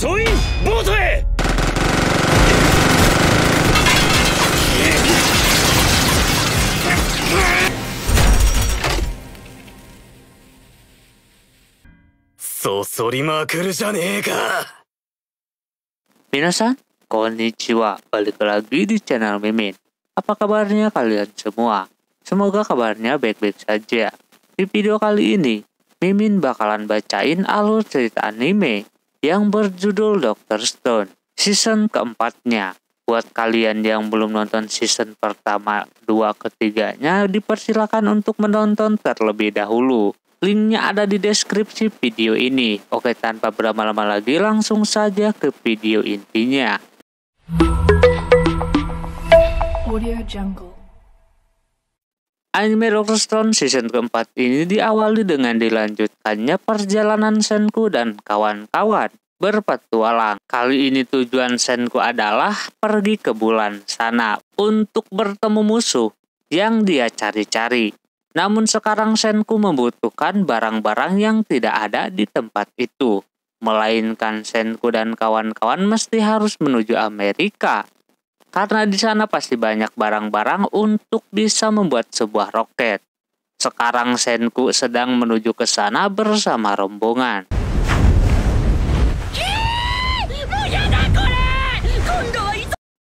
総員ボートへ。そそりまくるじゃねえか。Minasan, konnichiwa. Balik lagi di channel Mimin. Apa kabarnya kalian semua? Semoga kabarnya baik-baik saja. Di video kali ini, Mimin bakalan bacain alur cerita anime yang berjudul Dr. Stone, season keempatnya. Buat kalian yang belum nonton season pertama, 2, ketiganya, dipersilakan untuk menonton terlebih dahulu. Linknya ada di deskripsi video ini. Oke, tanpa berlama-lama lagi, langsung saja ke video intinya. Audio Jungle. Anime Dr. Stone season keempat ini diawali dengan dilanjutkannya perjalanan Senku dan kawan-kawan berpetualang. Kali ini tujuan Senku adalah pergi ke bulan sana untuk bertemu musuh yang dia cari-cari. Namun sekarang Senku membutuhkan barang-barang yang tidak ada di tempat itu. Melainkan Senku dan kawan-kawan mesti harus menuju Amerika. Karena di sana pasti banyak barang-barang untuk bisa membuat sebuah roket. Sekarang Senku sedang menuju ke sana bersama rombongan.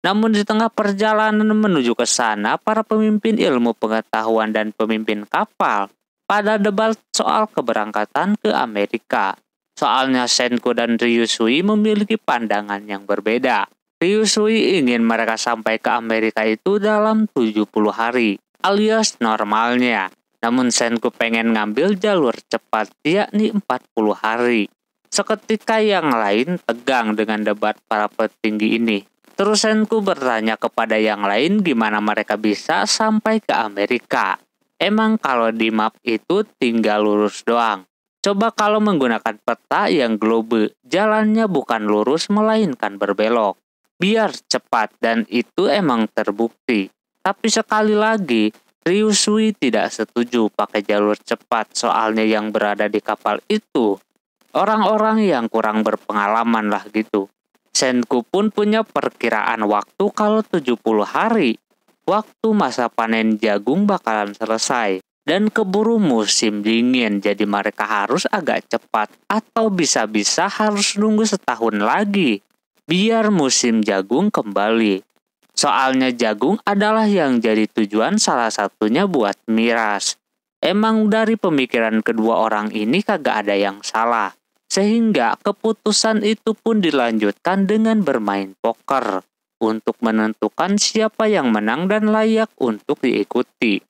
Namun di tengah perjalanan menuju ke sana, para pemimpin ilmu pengetahuan dan pemimpin kapal pada debat soal keberangkatan ke Amerika. Soalnya Senku dan Ryusui memiliki pandangan yang berbeda. Ryusui ingin mereka sampai ke Amerika itu dalam 70 hari, alias normalnya. Namun Senku pengen ngambil jalur cepat, yakni 40 hari. Seketika yang lain tegang dengan debat para petinggi ini. Terus Senku bertanya kepada yang lain gimana mereka bisa sampai ke Amerika. Emang kalau di map itu tinggal lurus doang. Coba kalau menggunakan peta yang globe, jalannya bukan lurus melainkan berbelok. Biar cepat dan itu emang terbukti. Tapi sekali lagi, Ryusui tidak setuju pakai jalur cepat soalnya yang berada di kapal itu orang-orang yang kurang berpengalaman lah gitu. Senku pun punya perkiraan waktu kalau 70 hari. Waktu masa panen jagung bakalan selesai. Dan keburu musim dingin jadi mereka harus agak cepat. Atau bisa-bisa harus nunggu setahun lagi. Biar musim jagung kembali. Soalnya jagung adalah yang jadi tujuan salah satunya buat miras. Emang dari pemikiran kedua orang ini kagak ada yang salah. Sehingga keputusan itu pun dilanjutkan dengan bermain poker untuk menentukan siapa yang menang dan layak untuk diikuti.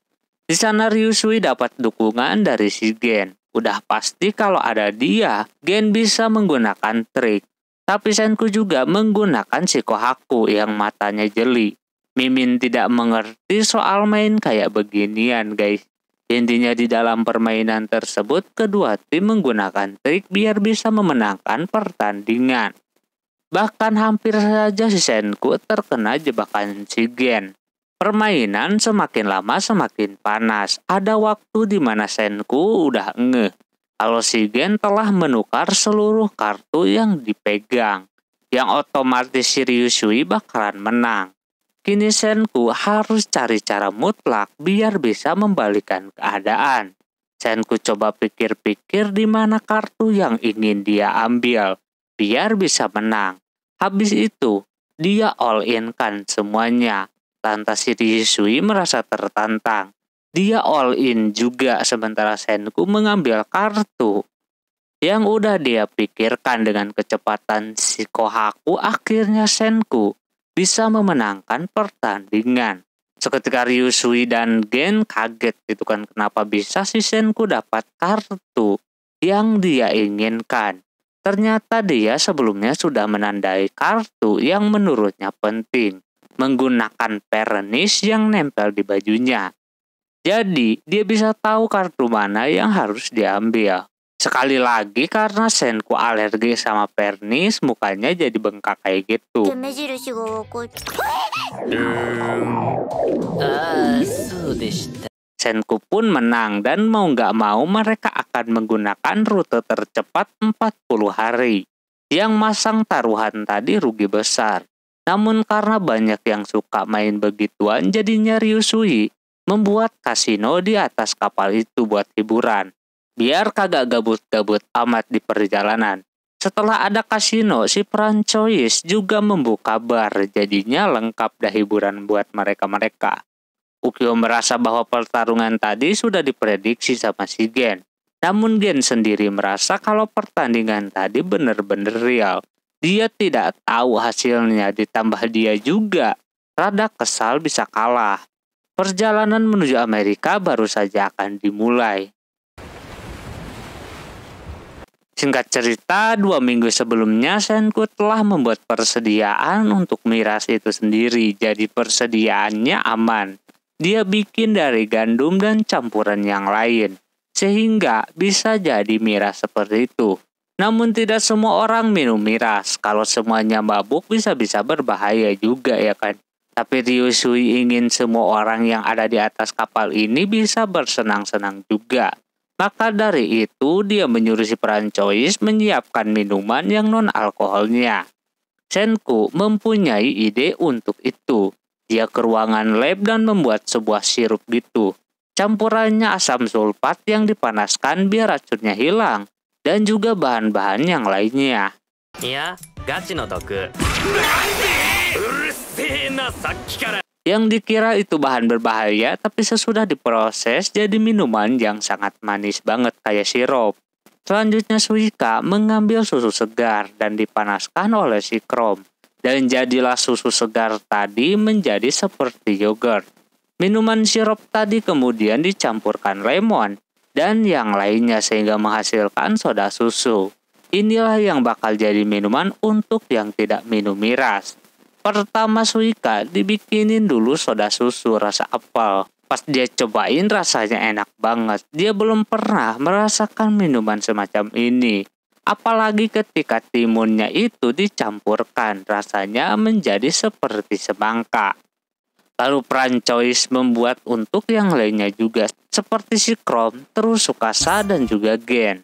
Di sana Ryusui dapat dukungan dari si Gen. Udah pasti kalau ada dia, Gen bisa menggunakan trik. Tapi Senku juga menggunakan si Kohaku yang matanya jeli. Mimin tidak mengerti soal main kayak beginian guys. Intinya di dalam permainan tersebut, kedua tim menggunakan trik biar bisa memenangkan pertandingan. Bahkan hampir saja si Senku terkena jebakan si Gen. Permainan semakin lama semakin panas. Ada waktu di mana Senku udah ngeh kalau si Gen telah menukar seluruh kartu yang dipegang. Yang otomatis si Ryusui bakalan menang. Kini Senku harus cari cara mutlak biar bisa membalikan keadaan. Senku coba pikir-pikir di mana kartu yang ingin dia ambil, biar bisa menang. Habis itu, dia all in kan semuanya. Lantas si Ryusui merasa tertantang. Dia all in juga sementara Senku mengambil kartu. Yang udah dia pikirkan dengan kecepatan si Kohaku, akhirnya Senku bisa memenangkan pertandingan. Seketika Ryusui dan Gen kaget gitu kan kenapa bisa si Senku dapat kartu yang dia inginkan. Ternyata dia sebelumnya sudah menandai kartu yang menurutnya penting menggunakan pernis yang nempel di bajunya. Jadi dia bisa tahu kartu mana yang harus diambil. Sekali lagi karena Senku alergi sama pernis, mukanya jadi bengkak kayak gitu. Senku pun menang dan mau nggak mau mereka akan menggunakan rute tercepat 40 hari. Yang masang taruhan tadi rugi besar. Namun karena banyak yang suka main begituan, jadinya Ryusui membuat kasino di atas kapal itu buat hiburan. Biar kagak gabut-gabut amat di perjalanan. Setelah ada kasino, si Francois juga membuka bar, jadinya lengkap dah hiburan buat mereka-mereka. Ukyo merasa bahwa pertarungan tadi sudah diprediksi sama si Gen. Namun Gen sendiri merasa kalau pertandingan tadi benar-benar real. Dia tidak tahu hasilnya, ditambah dia juga rada kesal bisa kalah. Perjalanan menuju Amerika baru saja akan dimulai. Singkat cerita, 2 minggu sebelumnya Senku telah membuat persediaan untuk miras itu sendiri, jadi persediaannya aman. Dia bikin dari gandum dan campuran yang lain, sehingga bisa jadi miras seperti itu. Namun tidak semua orang minum miras, kalau semuanya mabuk bisa-bisa berbahaya juga ya kan. Tapi Ryusui ingin semua orang yang ada di atas kapal ini bisa bersenang-senang juga. Maka dari itu dia menyuruh si Francois menyiapkan minuman yang non-alkoholnya. Senku mempunyai ide untuk itu. Dia ke ruangan lab dan membuat sebuah sirup gitu. Campurannya asam sulfat yang dipanaskan biar racunnya hilang. Dan juga bahan-bahan yang lainnya. いやガチの毒うるせえなさっきから Yang dikira itu bahan berbahaya, tapi sesudah diproses jadi minuman yang sangat manis banget kayak sirup. Selanjutnya Suika mengambil susu segar dan dipanaskan oleh si Chrome. Dan jadilah susu segar tadi menjadi seperti yogurt. Minuman sirup tadi kemudian dicampurkan lemon dan yang lainnya sehingga menghasilkan soda susu. Inilah yang bakal jadi minuman untuk yang tidak minum miras. Pertama Suika dibikinin dulu soda susu rasa apel. Pas dia cobain rasanya enak banget. Dia belum pernah merasakan minuman semacam ini. Apalagi ketika timunnya itu dicampurkan, rasanya menjadi seperti semangka. Lalu Francois membuat untuk yang lainnya juga, seperti si Chrome, terus Tsukasa dan juga Gen.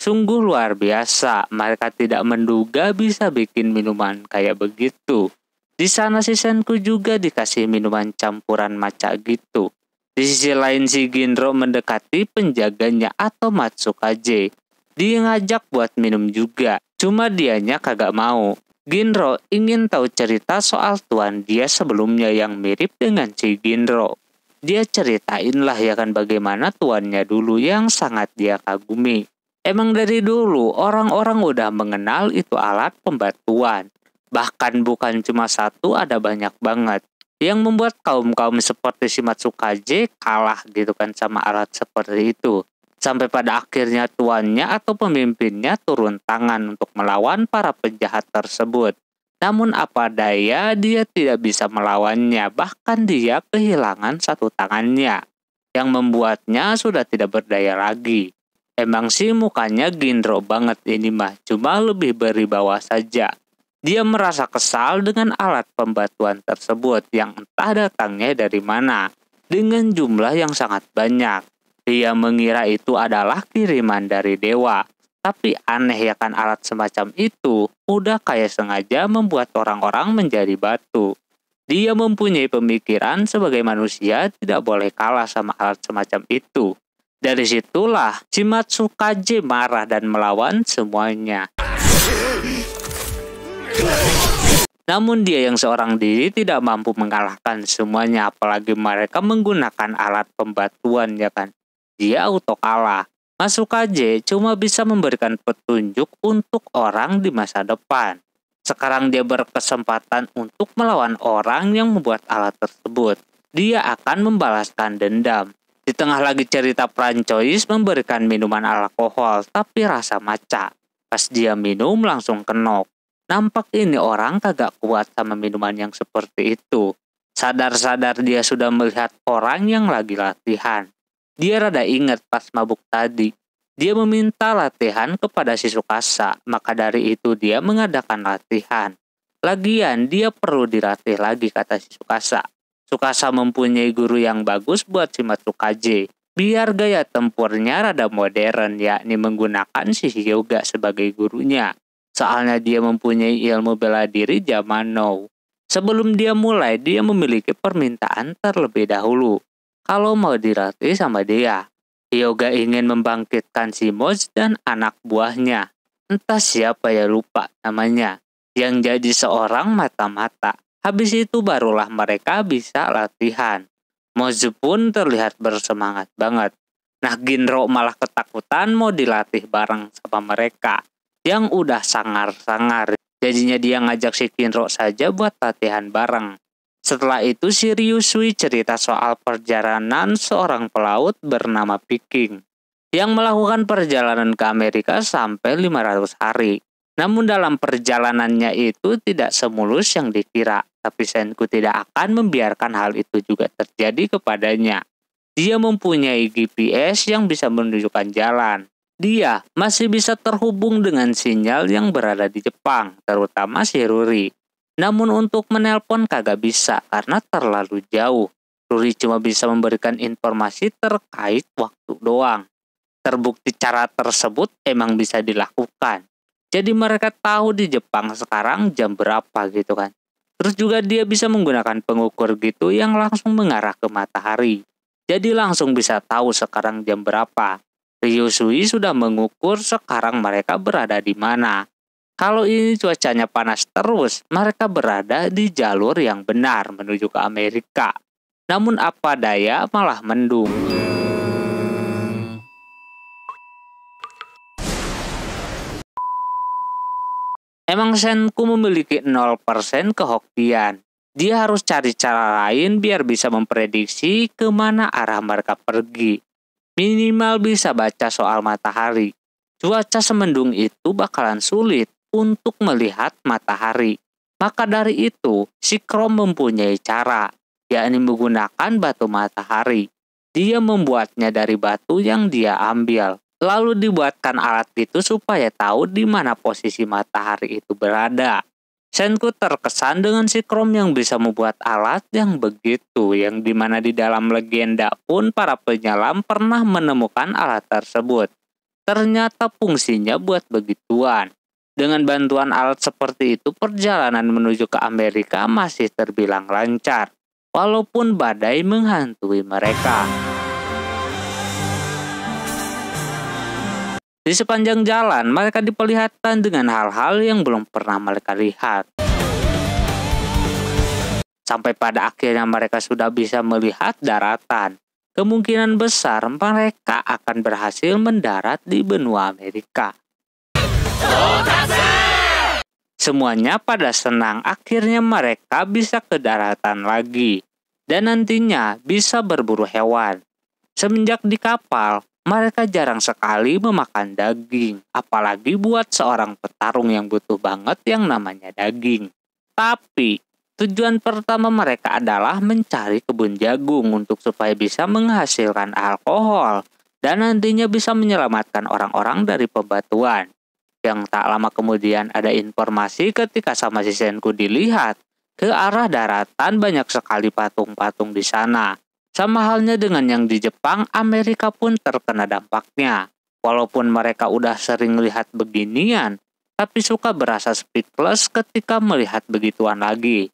Sungguh luar biasa, mereka tidak menduga bisa bikin minuman kayak begitu. Di sana si Senku juga dikasih minuman campuran matcha gitu. Di sisi lain si Ginro mendekati penjaganya atau Matsukaze. Dia ngajak buat minum juga, cuma dianya kagak mau. Ginro ingin tahu cerita soal tuan dia sebelumnya yang mirip dengan si Ginro. Dia ceritain lah ya kan bagaimana tuannya dulu yang sangat dia kagumi. Emang dari dulu orang-orang udah mengenal itu alat pembatuan. Bahkan bukan cuma satu, ada banyak banget. Yang membuat kaum-kaum seperti si Matsukaze kalah gitu kan sama alat seperti itu. Sampai pada akhirnya tuannya atau pemimpinnya turun tangan untuk melawan para penjahat tersebut. Namun apa daya dia tidak bisa melawannya, bahkan dia kehilangan satu tangannya. Yang membuatnya sudah tidak berdaya lagi. Emang sih mukanya Ginro banget ini mah, cuma lebih berwibawa saja. Dia merasa kesal dengan alat pembatuan tersebut yang entah datangnya dari mana. Dengan jumlah yang sangat banyak. Dia mengira itu adalah kiriman dari dewa. Tapi aneh ya kan alat semacam itu udah kayak sengaja membuat orang-orang menjadi batu. Dia mempunyai pemikiran sebagai manusia tidak boleh kalah sama alat semacam itu. Dari situlah si Matsukaze marah dan melawan semuanya. Namun dia yang seorang diri tidak mampu mengalahkan semuanya, apalagi mereka menggunakan alat pembatuan ya kan. Dia auto kalah. Matsukaze cuma bisa memberikan petunjuk untuk orang di masa depan. Sekarang dia berkesempatan untuk melawan orang yang membuat alat tersebut. Dia akan membalaskan dendam. Di tengah lagi cerita Francois memberikan minuman alkohol tapi rasa matcha. Pas dia minum langsung kenok. Nampak ini orang kagak kuat sama minuman yang seperti itu. Sadar-sadar dia sudah melihat orang yang lagi latihan. Dia rada ingat pas mabuk tadi. Dia meminta latihan kepada si Tsukasa, maka dari itu dia mengadakan latihan. Lagian dia perlu dilatih lagi kata si Tsukasa. Tsukasa mempunyai guru yang bagus buat si Matsukaze. biar gaya tempurnya rada modern, yakni menggunakan si Hyuga sebagai gurunya. Soalnya dia mempunyai ilmu bela diri zaman now. Sebelum dia mulai, dia memiliki permintaan terlebih dahulu. Kalau mau dilatih sama dia, Hyuga ingin membangkitkan si Moz dan anak buahnya. Entah siapa ya, lupa namanya. Yang jadi seorang mata-mata. Habis itu barulah mereka bisa latihan. Moz pun terlihat bersemangat banget. Nah, Ginro malah ketakutan mau dilatih bareng sama mereka. Yang udah sangar-sangar. Jadinya dia ngajak si Ginro saja buat latihan bareng. Setelah itu si Ryusui cerita soal perjalanan seorang pelaut bernama Viking yang melakukan perjalanan ke Amerika sampai 500 hari. Namun dalam perjalanannya itu tidak semulus yang dikira, tapi Senku tidak akan membiarkan hal itu juga terjadi kepadanya. Dia mempunyai GPS yang bisa menunjukkan jalan. Dia masih bisa terhubung dengan sinyal yang berada di Jepang, terutama si Ruri. Namun untuk menelpon kagak bisa karena terlalu jauh. Ruri cuma bisa memberikan informasi terkait waktu doang. Terbukti cara tersebut emang bisa dilakukan. Jadi mereka tahu di Jepang sekarang jam berapa gitu kan. Terus juga dia bisa menggunakan pengukur gitu yang langsung mengarah ke matahari. Jadi langsung bisa tahu sekarang jam berapa. Ryusui sudah mengukur sekarang mereka berada di mana. Kalau ini cuacanya panas terus, mereka berada di jalur yang benar menuju ke Amerika. Namun apa daya malah mendung. Emang Senku memiliki 0% kehoktian. Dia harus cari cara lain biar bisa memprediksi kemana arah mereka pergi. Minimal bisa baca soal matahari. Cuaca semendung itu bakalan sulit untuk melihat matahari. Maka dari itu, si Chrome mempunyai cara, yakni menggunakan batu matahari. Dia membuatnya dari batu yang dia ambil. Lalu dibuatkan alat itu supaya tahu di mana posisi matahari itu berada. Senku terkesan dengan si Chrome yang bisa membuat alat yang begitu, yang dimana di dalam legenda pun para penyelam pernah menemukan alat tersebut. Ternyata fungsinya buat begituan. Dengan bantuan alat seperti itu, perjalanan menuju ke Amerika masih terbilang lancar, walaupun badai menghantui mereka. Di sepanjang jalan, mereka diperlihatkan dengan hal-hal yang belum pernah mereka lihat. Sampai pada akhirnya mereka sudah bisa melihat daratan. Kemungkinan besar mereka akan berhasil mendarat di benua Amerika. Semuanya pada senang, akhirnya mereka bisa ke daratan lagi. Dan nantinya bisa berburu hewan. Semenjak di kapal, mereka jarang sekali memakan daging. Apalagi buat seorang petarung yang butuh banget yang namanya daging. Tapi tujuan pertama mereka adalah mencari kebun jagung untuk supaya bisa menghasilkan alkohol. Dan nantinya bisa menyelamatkan orang-orang dari pembatuan. Yang tak lama kemudian ada informasi ketika sama si Senku dilihat ke arah daratan banyak sekali patung-patung di sana. Sama halnya dengan yang di Jepang, Amerika pun terkena dampaknya. Walaupun mereka udah sering lihat beginian, tapi suka berasa speechless ketika melihat begituan lagi.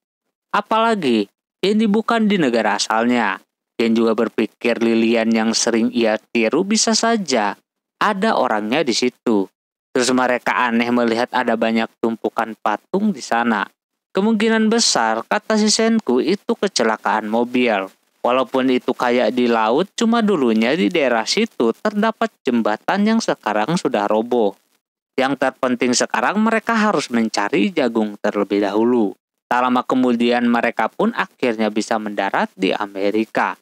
Apalagi ini bukan di negara asalnya. Dan juga berpikir Lilian yang sering ia tiru bisa saja ada orangnya di situ. Terus mereka aneh melihat ada banyak tumpukan patung di sana. Kemungkinan besar, kata si Senku, itu kecelakaan mobil. Walaupun itu kayak di laut, cuma dulunya di daerah situ terdapat jembatan yang sekarang sudah roboh. Yang terpenting sekarang mereka harus mencari jagung terlebih dahulu. Tak lama kemudian mereka pun akhirnya bisa mendarat di Amerika.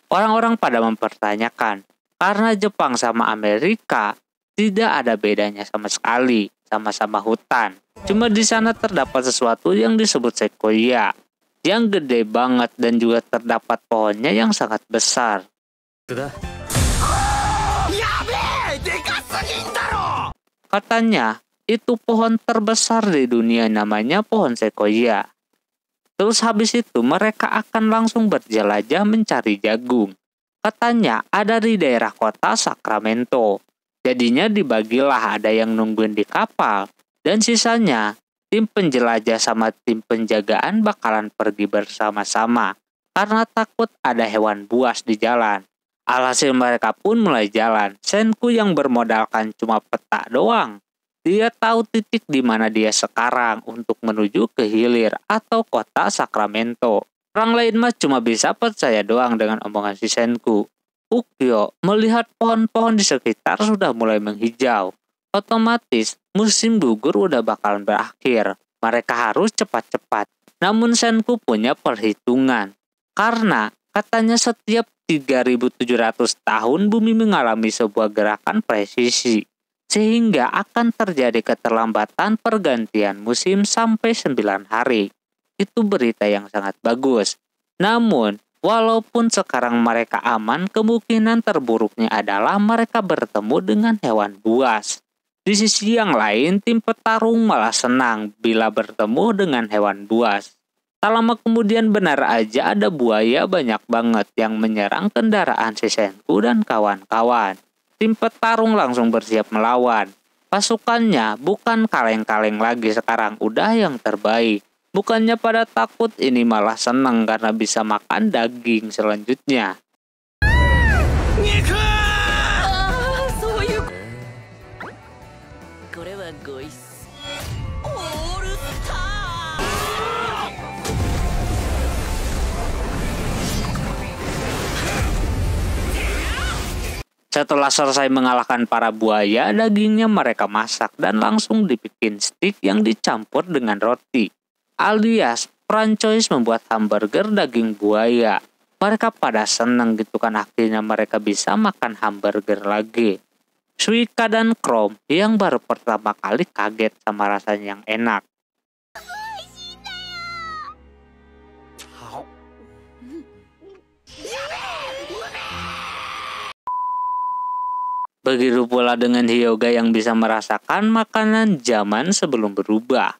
Orang-orang pada mempertanyakan, karena Jepang sama Amerika tidak ada bedanya sama sekali, sama-sama hutan. Cuma di sana terdapat sesuatu yang disebut sequoia, yang gede banget dan juga terdapat pohonnya yang sangat besar. Katanya, itu pohon terbesar di dunia, namanya pohon sequoia. Terus habis itu mereka akan langsung berjelajah mencari jagung. Katanya ada di daerah kota Sacramento. Jadinya dibagilah, ada yang nungguin di kapal, dan sisanya tim penjelajah sama tim penjagaan bakalan pergi bersama-sama karena takut ada hewan buas di jalan. Alhasil mereka pun mulai jalan. Senku yang bermodalkan cuma peta doang. Dia tahu titik di mana dia sekarang untuk menuju ke hilir atau kota Sacramento. Orang lain mah cuma bisa percaya doang dengan omongan si Senku. Ukyo melihat pohon-pohon di sekitar sudah mulai menghijau. Otomatis musim gugur udah bakalan berakhir. Mereka harus cepat-cepat. Namun Senku punya perhitungan. Karena katanya setiap 3.700 tahun bumi mengalami sebuah gerakan presisi. Sehingga akan terjadi keterlambatan pergantian musim sampai 9 hari. Itu berita yang sangat bagus. Namun, walaupun sekarang mereka aman, kemungkinan terburuknya adalah mereka bertemu dengan hewan buas. Di sisi yang lain, tim petarung malah senang bila bertemu dengan hewan buas. Tak lama kemudian benar aja ada buaya banyak banget yang menyerang kendaraan si Senku dan kawan-kawan. Tim petarung langsung bersiap melawan. Pasukannya bukan kaleng-kaleng lagi sekarang, udah yang terbaik. Bukannya pada takut, ini malah senang karena bisa makan daging selanjutnya. Setelah selesai mengalahkan para buaya, dagingnya mereka masak dan langsung dibikin stik yang dicampur dengan roti. Alias Francois membuat hamburger daging buaya. Mereka pada seneng gitu kan, akhirnya mereka bisa makan hamburger lagi. Suika dan Chrome yang baru pertama kali kaget sama rasanya yang enak. Begitu pula dengan Hyoga yang bisa merasakan makanan zaman sebelum berubah.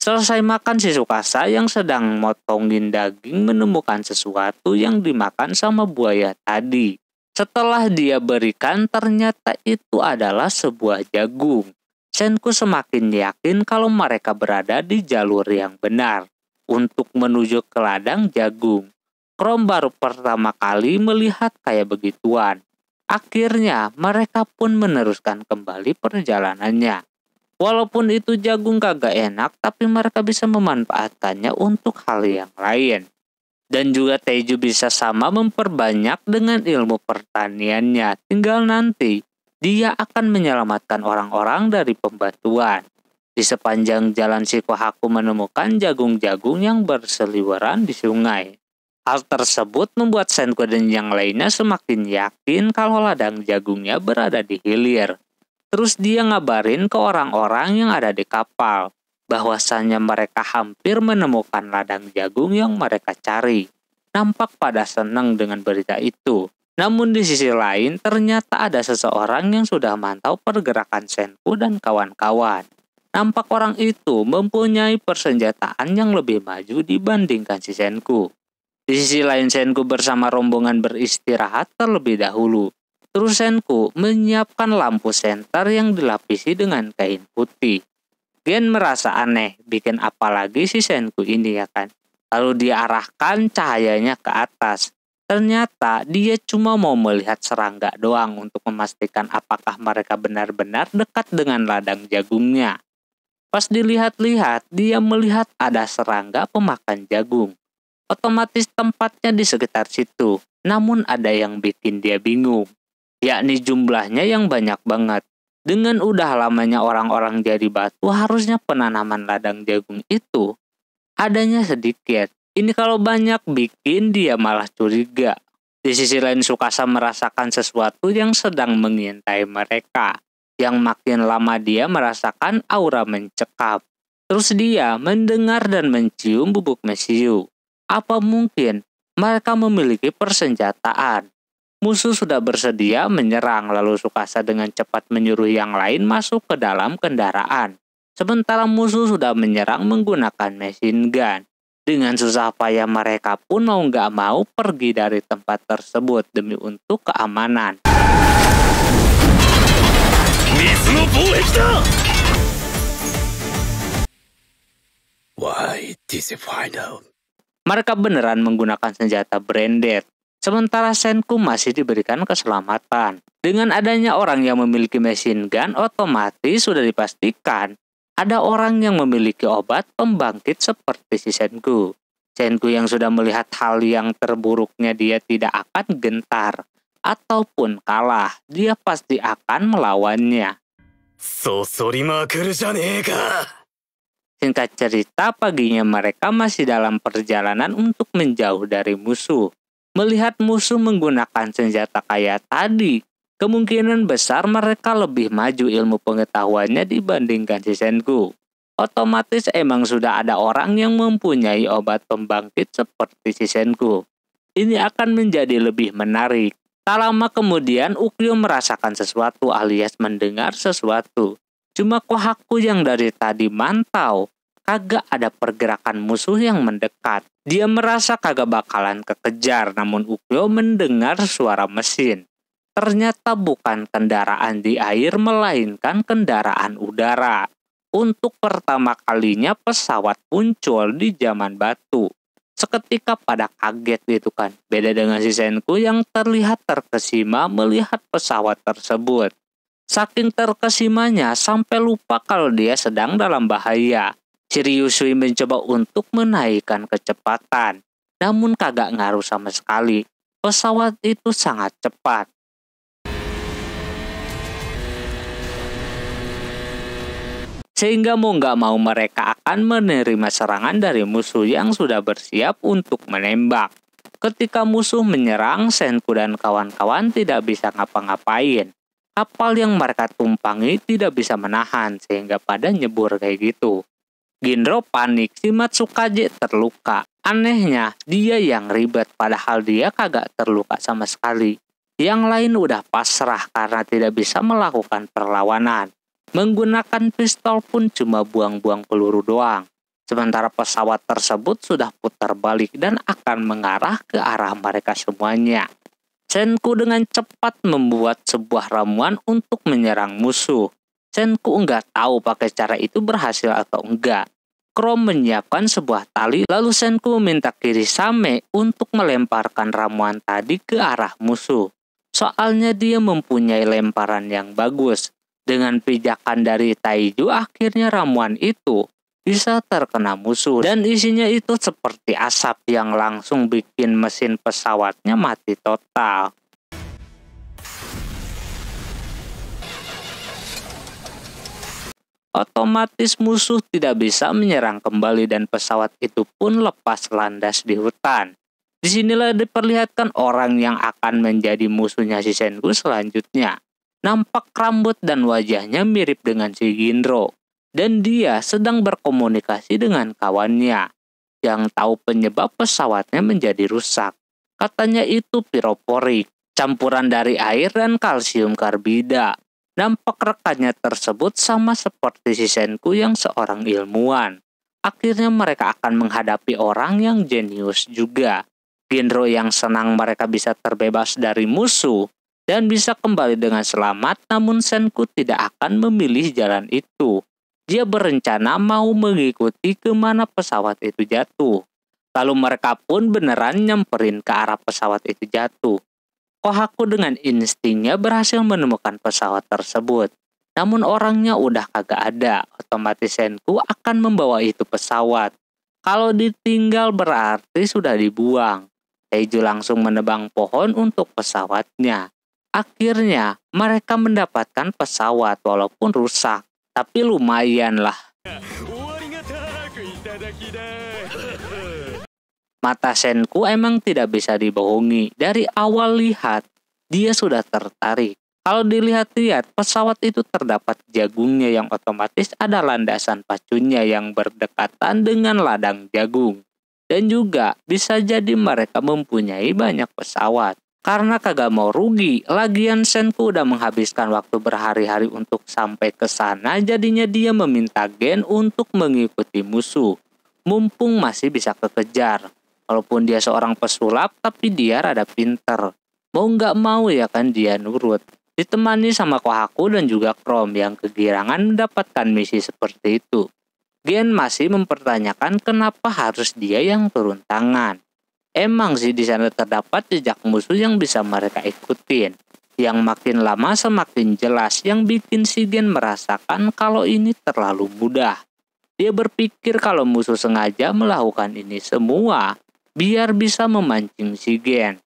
Selesai makan, si Tsukasa yang sedang motongin daging menemukan sesuatu yang dimakan sama buaya tadi. Setelah dia berikan, ternyata itu adalah sebuah jagung. Senku semakin yakin kalau mereka berada di jalur yang benar untuk menuju ke ladang jagung. Chrome baru pertama kali melihat kayak begituan. Akhirnya mereka pun meneruskan kembali perjalanannya. Walaupun itu jagung kagak enak, tapi mereka bisa memanfaatkannya untuk hal yang lain. Dan juga Teju bisa sama memperbanyak dengan ilmu pertaniannya. Tinggal nanti dia akan menyelamatkan orang-orang dari pembatuan. Di sepanjang jalan Shikohaku menemukan jagung-jagung yang berseliweran di sungai. Hal tersebut membuat Senku dan yang lainnya semakin yakin kalau ladang jagungnya berada di hilir. Terus dia ngabarin ke orang-orang yang ada di kapal bahwasannya mereka hampir menemukan ladang jagung yang mereka cari. Nampak pada senang dengan berita itu. Namun di sisi lain ternyata ada seseorang yang sudah mantau pergerakan Senku dan kawan-kawan. Nampak orang itu mempunyai persenjataan yang lebih maju dibandingkan si Senku. Di sisi lain Senku bersama rombongan beristirahat terlebih dahulu. Terus Senku menyiapkan lampu senter yang dilapisi dengan kain putih. Gen merasa aneh, bikin apa lagi si Senku ini ya kan. Lalu dia arahkan cahayanya ke atas. Ternyata dia cuma mau melihat serangga doang untuk memastikan apakah mereka benar-benar dekat dengan ladang jagungnya. Pas dilihat-lihat, dia melihat ada serangga pemakan jagung. Otomatis tempatnya di sekitar situ. Namun ada yang bikin dia bingung. Yakni jumlahnya yang banyak banget. Dengan udah lamanya orang-orang jadi batu, harusnya penanaman ladang jagung itu adanya sedikit. Ini kalau banyak bikin dia malah curiga. Di sisi lain Tsukasa merasakan sesuatu yang sedang mengintai mereka. Yang makin lama dia merasakan aura mencekam. Terus dia mendengar dan mencium bubuk mesiu. Apa mungkin mereka memiliki persenjataan? Musuh sudah bersedia menyerang, lalu Tsukasa dengan cepat menyuruh yang lain masuk ke dalam kendaraan. Sementara musuh sudah menyerang menggunakan machine gun. Dengan susah payah mereka pun mau nggak mau pergi dari tempat tersebut demi untuk keamanan. Why this final? Mereka beneran menggunakan senjata branded, sementara Senku masih diberikan keselamatan. Dengan adanya orang yang memiliki machine gun, otomatis sudah dipastikan ada orang yang memiliki obat pembangkit seperti si Senku. Senku yang sudah melihat hal yang terburuknya, dia tidak akan gentar ataupun kalah. Dia pasti akan melawannya. Singkat cerita, paginya mereka masih dalam perjalanan untuk menjauh dari musuh. Melihat musuh menggunakan senjata kayak tadi, kemungkinan besar mereka lebih maju ilmu pengetahuannya dibandingkan si Senku. Otomatis emang sudah ada orang yang mempunyai obat pembangkit seperti si Senku. Ini akan menjadi lebih menarik. Tak lama kemudian Ukyo merasakan sesuatu alias mendengar sesuatu. Cuma Kohaku yang dari tadi mantau, kagak ada pergerakan musuh yang mendekat. Dia merasa kagak bakalan kekejar, namun Ukyo mendengar suara mesin. Ternyata bukan kendaraan di air, melainkan kendaraan udara. Untuk pertama kalinya pesawat muncul di zaman batu. Seketika pada kaget gitu kan. Beda dengan si Senku yang terlihat terkesima melihat pesawat tersebut. Saking terkesimanya sampai lupa kalau dia sedang dalam bahaya. Shiryu mencoba untuk menaikkan kecepatan. Namun kagak ngaruh sama sekali. Pesawat itu sangat cepat. Sehingga mau nggak mau mereka akan menerima serangan dari musuh yang sudah bersiap untuk menembak. Ketika musuh menyerang, Senku dan kawan-kawan tidak bisa ngapa-ngapain. Kapal yang mereka tumpangi tidak bisa menahan sehingga pada nyebur kayak gitu. Ginro panik, si Matsukaze terluka. Anehnya, dia yang ribet padahal dia kagak terluka sama sekali. Yang lain udah pasrah karena tidak bisa melakukan perlawanan. Menggunakan pistol pun cuma buang-buang peluru doang. Sementara pesawat tersebut sudah putar balik dan akan mengarah ke arah mereka semuanya. Senku dengan cepat membuat sebuah ramuan untuk menyerang musuh. Senku enggak tahu pakai cara itu berhasil atau enggak. Chrome menyiapkan sebuah tali, lalu Senku meminta Kirisame untuk melemparkan ramuan tadi ke arah musuh. Soalnya dia mempunyai lemparan yang bagus. Dengan pijakan dari Taiju, akhirnya ramuan itu bisa terkena musuh dan isinya itu seperti asap yang langsung bikin mesin pesawatnya mati total. Otomatis musuh tidak bisa menyerang kembali dan pesawat itu pun lepas landas di hutan. Disinilah diperlihatkan orang yang akan menjadi musuhnya si Senku selanjutnya. Nampak rambut dan wajahnya mirip dengan si Ginro. Dan dia sedang berkomunikasi dengan kawannya yang tahu penyebab pesawatnya menjadi rusak. Katanya itu piroporik, campuran dari air dan kalsium karbida. Nampak rekannya tersebut sama seperti si Senku yang seorang ilmuwan. Akhirnya mereka akan menghadapi orang yang jenius juga. Ginro yang senang mereka bisa terbebas dari musuh dan bisa kembali dengan selamat, namun Senku tidak akan memilih jalan itu. Dia berencana mau mengikuti kemana pesawat itu jatuh. Lalu mereka pun beneran nyamperin ke arah pesawat itu jatuh. Kohaku dengan instingnya berhasil menemukan pesawat tersebut. Namun orangnya udah kagak ada. Otomatis Senku akan membawa itu pesawat. Kalau ditinggal berarti sudah dibuang. Taiju langsung menebang pohon untuk pesawatnya. Akhirnya mereka mendapatkan pesawat walaupun rusak. Tapi lumayan lah. Mata Senku emang tidak bisa dibohongi. Dari awal lihat, dia sudah tertarik. Kalau dilihat-lihat, pesawat itu terdapat jagungnya yang otomatis ada landasan pacunya yang berdekatan dengan ladang jagung. Dan juga bisa jadi mereka mempunyai banyak pesawat. Karena kagak mau rugi, lagian Senku udah menghabiskan waktu berhari-hari untuk sampai ke sana, jadinya dia meminta Gen untuk mengikuti musuh. mumpung masih bisa kekejar. Walaupun dia seorang pesulap, tapi dia rada pinter. Mau nggak mau ya kan dia nurut. Ditemani sama Kohaku dan juga Chrome yang kegirangan mendapatkan misi seperti itu. Gen masih mempertanyakan kenapa harus dia yang turun tangan. Emang sih di sana terdapat jejak musuh yang bisa mereka ikutin. Yang makin lama semakin jelas, yang bikin si Gen merasakan kalau ini terlalu mudah. Dia berpikir kalau musuh sengaja melakukan ini semua biar bisa memancing si Gen.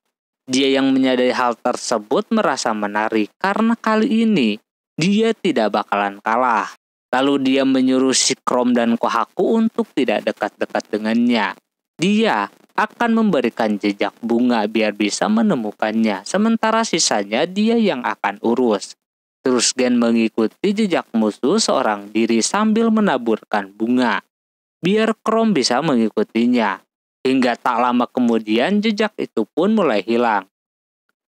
Dia yang menyadari hal tersebut merasa menarik karena kali ini dia tidak bakalan kalah. Lalu dia menyuruh si Chrome dan Kohaku untuk tidak dekat-dekat dengannya. Dia akan memberikan jejak bunga biar bisa menemukannya, sementara sisanya dia yang akan urus. Terus Gen mengikuti jejak musuh seorang diri sambil menaburkan bunga, biar Chrome bisa mengikutinya. Hingga tak lama kemudian jejak itu pun mulai hilang.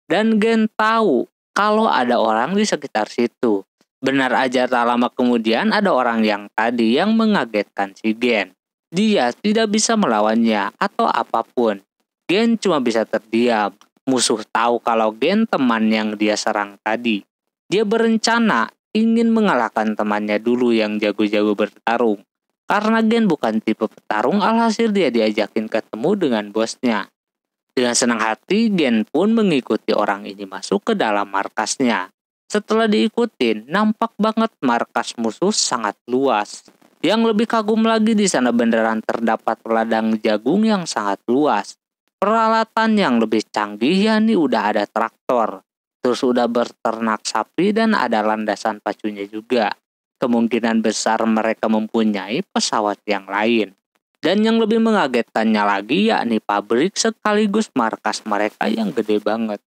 Dan Gen tahu kalau ada orang di sekitar situ. Benar aja tak lama kemudian ada orang yang tadi yang mengagetkan si Gen. Dia tidak bisa melawannya atau apapun. Gen cuma bisa terdiam. Musuh tahu kalau Gen teman yang dia serang tadi. Dia berencana ingin mengalahkan temannya dulu yang jago-jago bertarung. Karena Gen bukan tipe petarung, alhasil dia diajakin ketemu dengan bosnya. Dengan senang hati, Gen pun mengikuti orang ini masuk ke dalam markasnya. Setelah diikutin, nampak banget markas musuh sangat luas. Yang lebih kagum lagi di sana beneran terdapat ladang jagung yang sangat luas. Peralatan yang lebih canggih yakni udah ada traktor. Terus udah berternak sapi dan ada landasan pacunya juga. Kemungkinan besar mereka mempunyai pesawat yang lain. Dan yang lebih mengagetkannya lagi yakni pabrik sekaligus markas mereka yang gede banget.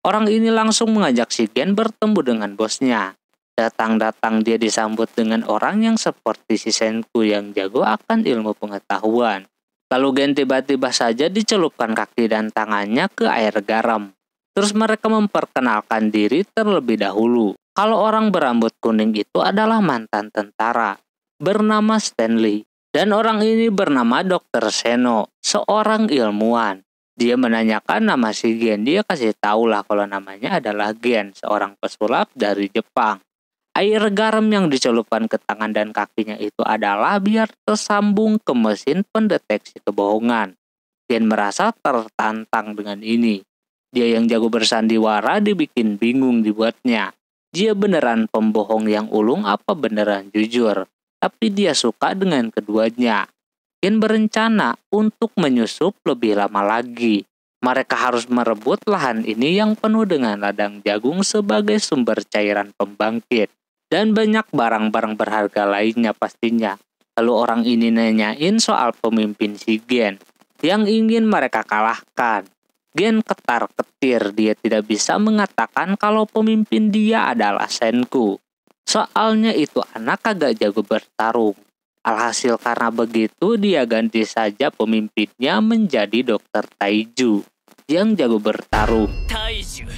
Orang ini langsung mengajak si Gen bertemu dengan bosnya. Datang-datang dia disambut dengan orang yang seperti si Senku yang jago akan ilmu pengetahuan. Lalu Gen tiba-tiba saja dicelupkan kaki dan tangannya ke air garam. Terus mereka memperkenalkan diri terlebih dahulu. Kalau orang berambut kuning itu adalah mantan tentara, bernama Stanley. Dan orang ini bernama Dr. Seno, seorang ilmuwan. Dia menanyakan nama si Gen, dia kasih tahu lah kalau namanya adalah Gen, seorang pesulap dari Jepang. Air garam yang dicelupkan ke tangan dan kakinya itu adalah biar tersambung ke mesin pendeteksi kebohongan. Gen merasa tertantang dengan ini. Dia yang jago bersandiwara dibikin bingung dibuatnya. Dia beneran pembohong yang ulung apa beneran jujur? Tapi dia suka dengan keduanya. Gen berencana untuk menyusup lebih lama lagi. Mereka harus merebut lahan ini yang penuh dengan ladang jagung sebagai sumber cairan pembangkit. Dan banyak barang-barang berharga lainnya pastinya. Lalu orang ini nanyain soal pemimpin si Gen yang ingin mereka kalahkan. Gen ketar-ketir, dia tidak bisa mengatakan kalau pemimpin dia adalah Senku. Soalnya itu anak kagak jago bertarung. Alhasil karena begitu dia ganti saja pemimpinnya menjadi Dr. Taiju yang jago bertarung. Taiju,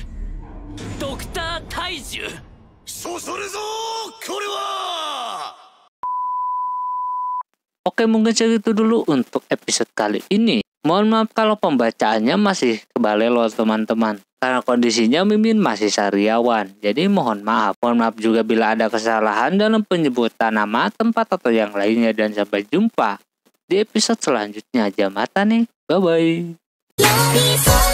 Dr. Taiju. Oke, mungkin segitu dulu untuk episode kali ini. Mohon maaf kalau pembacaannya masih kebalelo teman-teman. Karena kondisinya Mimin masih sariawan. Jadi mohon maaf. Mohon maaf juga bila ada kesalahan dalam penyebutan nama, tempat atau yang lainnya. Dan sampai jumpa di episode selanjutnya. Jamata nih. Bye-bye.